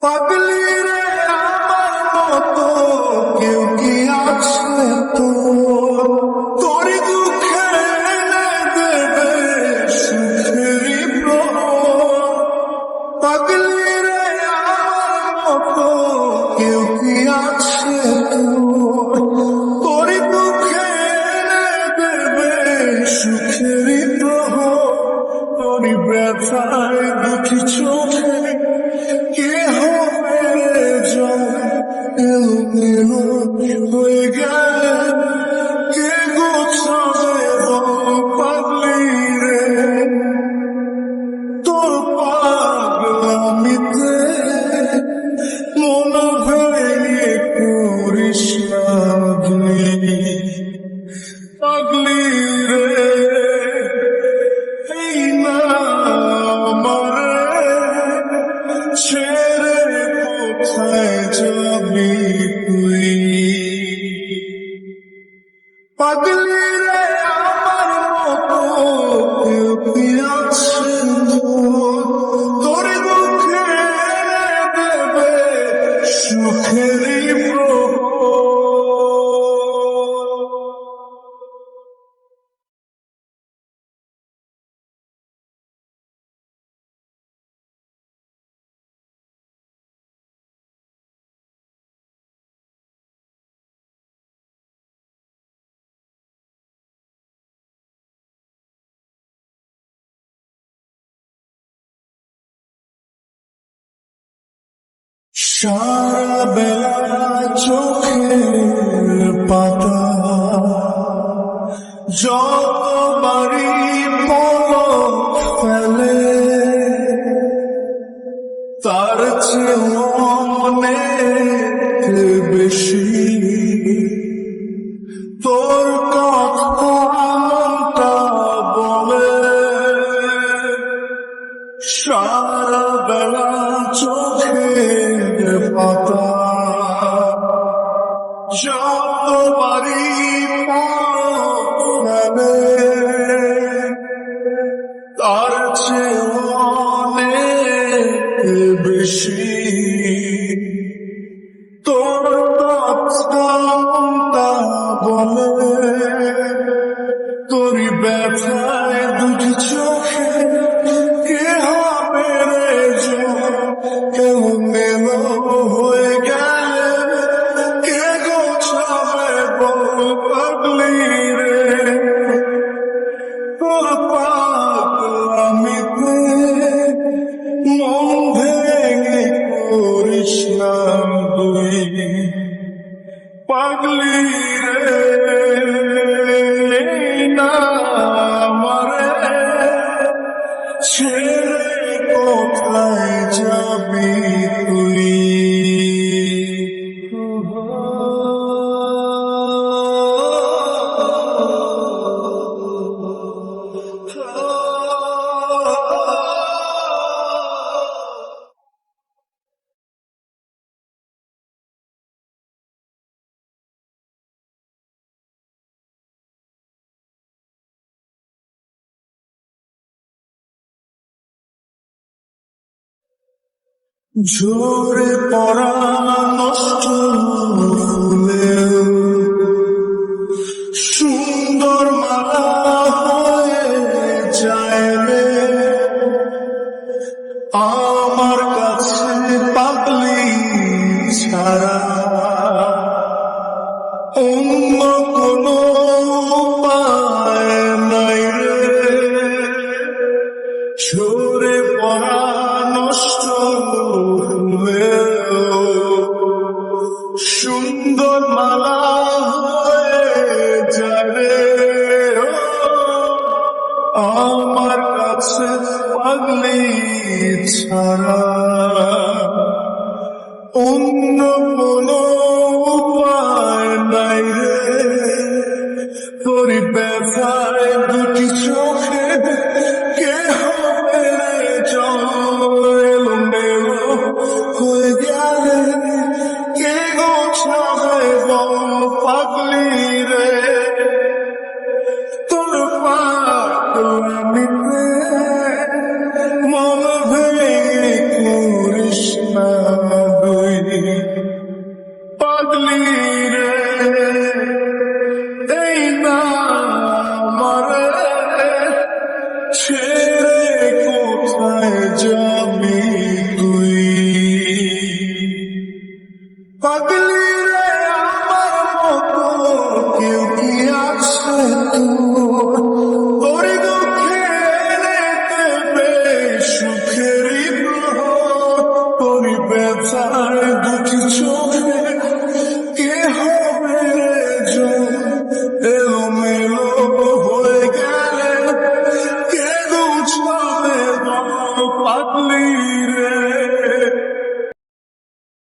পাগলি রে আমার মতো কেউ কি আছে তোর দুঃখে এনে দেবে সুখেরই প্রহর। পাগলি রে আমার মতো কেউ কি আছে তোর দুঃখে এনে দেবে সুখেরই প্রহর। তোর ব্যথায় দুটি চোখে কে হবে এলো হয়ে গেলে কে গোছাবে পাগলি রে তোর পাগলামিতে মন ভেঙে করিস না তুই পাগলি রে। এই না আমারে ছেড়ে কোথায় যাবি তুই পাগলি রে আমার মতো কেউ কি আছে তোর দুঃখে এনে দেবে সুখেরই প্রহর। সারা বেলা চোখের পাতা যতবারই পলক ফেলে তার চেয়ে অনেক বেশি তোর কথা মনটা বলে। সারা বেলা চোখের পাতা যতবারই পলক ফেলে তার চেয়ে অনেক বেশি তোর কথা মনটা বলে। তোর ব্যথায় দুটি চোখে কে হবে রে কেউ মেলো হয়ে গেলে কে গোছাবে পাগলি রে তোর পাগলামিতে মন ভেঙে করিস না তুই পাগলি রে। না আমারে ছেড়ে কোথায় যাবি তুই ঝরে পড়া নষ্ট ফুলেও সুন্দর মালা হয়ে যায় রে আমার কাছে পাগলি ছাড়া অন্য কোনো উপায় নাই রে। ঝরে পড়া নষ্ট সুন্দর মালা হয়ে যাবে আমার কাছে পাগলি ছাড়া অন্য কোনো উপায় নাই রে। তোর ব্যথায় দুটি চোখে কে হবে রে এলো মেলো হয়ে গেলে কে গোছাবে পাগলি রে তোর পাগলামিতে মন ভেঙে রে